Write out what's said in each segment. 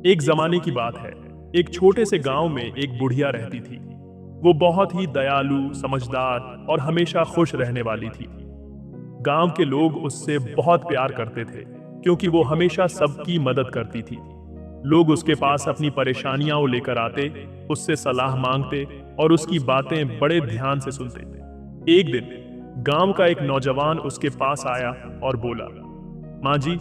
एक जमाने की बात है। एक छोटे से गांव में एक बुढ़िया रहती थी। वो बहुत ही दयालु, समझदार और हमेशा खुश रहने वाली थी। गांव के लोग उससे बहुत प्यार करते थे क्योंकि वो हमेशा सबकी मदद करती थी। लोग उसके पास अपनी परेशानियां वो लेकर आते, उससे सलाह मांगते और उसकी बातें बड़े ध्यान से सुनते। एक दिन गांव का एक नौजवान उसके पास आया और बोला, माँ जी,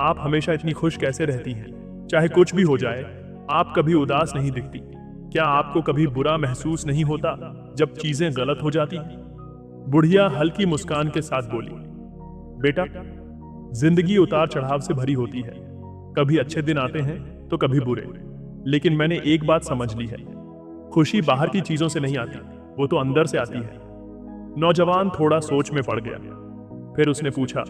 आप हमेशा इतनी खुश कैसे रहती हैं? चाहे कुछ भी हो जाए, आप कभी उदास नहीं दिखती। क्या आपको कभी बुरा महसूस नहीं होता जब चीजें गलत हो जाती? बुढ़िया हल्की मुस्कान के साथ बोली, बेटा, जिंदगी उतार चढ़ाव से भरी होती है। कभी अच्छे दिन आते हैं तो कभी बुरे। लेकिन मैंने एक बात समझ ली है, खुशी बाहर की चीजों से नहीं आती, वो तो अंदर से आती है। नौजवान थोड़ा सोच में पड़ गया। फिर उसने पूछा,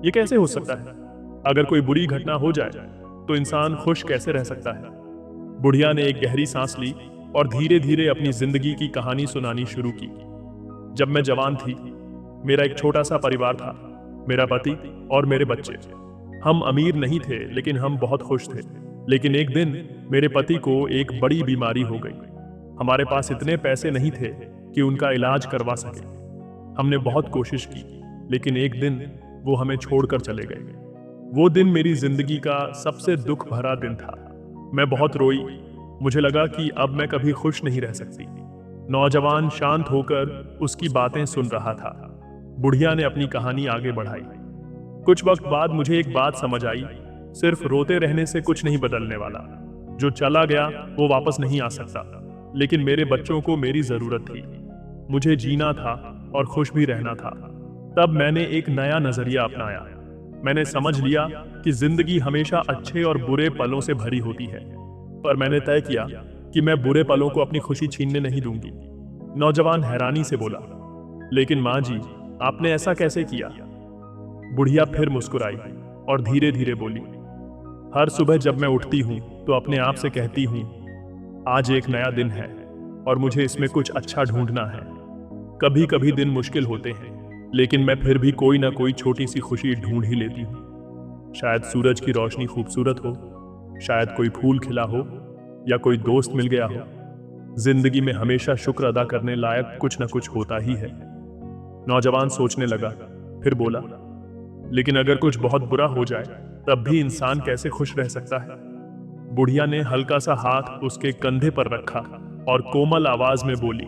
ये कैसे हो सकता है? अगर कोई बुरी घटना हो जाए तो इंसान खुश कैसे रह सकता है? बुढ़िया ने एक गहरी सांस ली और धीरे धीरे अपनी जिंदगी की कहानी सुनानी शुरू की। जब मैं जवान थी, मेरा एक छोटा सा परिवार था। मेरा पति और मेरे बच्चे। हम अमीर नहीं थे, लेकिन हम बहुत खुश थे। लेकिन एक दिन मेरे पति को एक बड़ी बीमारी हो गई। हमारे पास इतने पैसे नहीं थे कि उनका इलाज करवा सके। हमने बहुत कोशिश की, लेकिन एक दिन वो हमें छोड़कर चले गए। वो दिन मेरी जिंदगी का सबसे दुख भरा दिन था। मैं बहुत रोई। मुझे लगा कि अब मैं कभी खुश नहीं रह सकती। नौजवान शांत होकर उसकी बातें सुन रहा था। बुढ़िया ने अपनी कहानी आगे बढ़ाई। कुछ वक्त बाद मुझे एक बात समझ आई, सिर्फ रोते रहने से कुछ नहीं बदलने वाला। जो चला गया वो वापस नहीं आ सकता, लेकिन मेरे बच्चों को मेरी जरूरत थी। मुझे जीना था और खुश भी रहना था। तब मैंने एक नया नजरिया अपनाया। मैंने समझ लिया कि जिंदगी हमेशा अच्छे और बुरे पलों से भरी होती है, पर मैंने तय किया कि मैं बुरे पलों को अपनी खुशी छीनने नहीं दूंगी। नौजवान हैरानी से बोला, लेकिन माँ जी, आपने ऐसा कैसे किया? बुढ़िया फिर मुस्कुराई और धीरे धीरे बोली, हर सुबह जब मैं उठती हूँ तो अपने आप से कहती हूँ, आज एक नया दिन है और मुझे इसमें कुछ अच्छा ढूंढना है। कभी कभी दिन मुश्किल होते हैं, लेकिन मैं फिर भी कोई ना कोई छोटी सी खुशी ढूंढ ही लेती हूँ। शायद सूरज की रोशनी खूबसूरत हो, शायद कोई फूल खिला हो, या कोई दोस्त मिल गया हो। जिंदगी में हमेशा शुक्र अदा करने लायक कुछ ना कुछ होता ही है। नौजवान सोचने लगा, फिर बोला, लेकिन अगर कुछ बहुत बुरा हो जाए तब भी इंसान कैसे खुश रह सकता है? बुढ़िया ने हल्का सा हाथ उसके कंधे पर रखा और कोमल आवाज में बोली,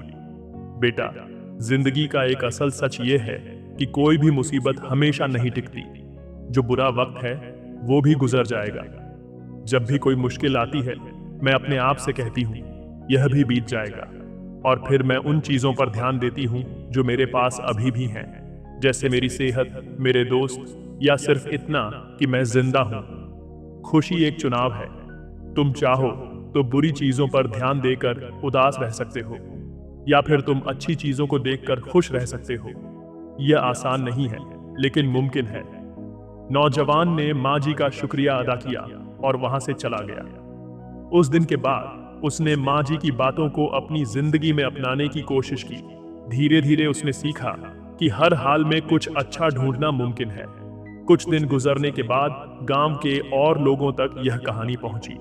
बेटा, जिंदगी का एक असल सच ये है कि कोई भी मुसीबत हमेशा नहीं टिकती। जो बुरा वक्त है वो भी गुजर जाएगा। जब भी कोई मुश्किल आती है, मैं अपने आप से कहती हूँ, यह भी बीत जाएगा। और फिर मैं उन चीजों पर ध्यान देती हूँ जो मेरे पास अभी भी हैं, जैसे मेरी सेहत, मेरे दोस्त, या सिर्फ इतना कि मैं जिंदा हूँ। खुशी एक चुनाव है। तुम चाहो तो बुरी चीजों पर ध्यान देकर उदास रह सकते हो, या फिर तुम अच्छी चीजों को देखकर खुश रह सकते हो। यह आसान नहीं है, लेकिन मुमकिन है। नौजवान ने माँ जी का शुक्रिया अदा किया और वहां से चला गया। उस दिन के बाद उसने माँ जी की बातों को अपनी जिंदगी में अपनाने की कोशिश की। धीरे धीरे उसने सीखा कि हर हाल में कुछ अच्छा ढूंढना मुमकिन है। कुछ दिन गुजरने के बाद गांव के और लोगों तक यह कहानी पहुंची।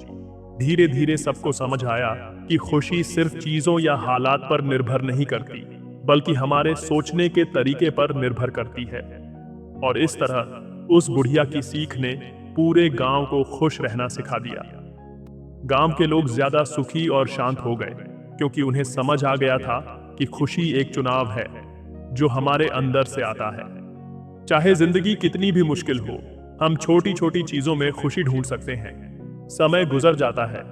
धीरे धीरे सबको समझ आया कि खुशी सिर्फ चीजों या हालात पर निर्भर नहीं करती, बल्कि हमारे सोचने के तरीके पर निर्भर करती है। और इस तरह उस बुढ़िया की सीख ने पूरे गांव को खुश रहना सिखा दिया। गांव के लोग ज्यादा सुखी और शांत हो गए, क्योंकि उन्हें समझ आ गया था कि खुशी एक चुनाव है जो हमारे अंदर से आता है। चाहे जिंदगी कितनी भी मुश्किल हो, हम छोटी छोटी चीजों में खुशी ढूंढ सकते हैं। समय गुजर जाता है,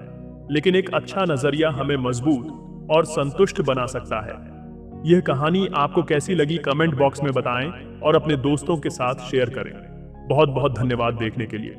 लेकिन एक अच्छा नजरिया हमें मजबूत और संतुष्ट बना सकता है। यह कहानी आपको कैसी लगी कमेंट बॉक्स में बताएं और अपने दोस्तों के साथ शेयर करें। बहुत बहुत धन्यवाद देखने के लिए।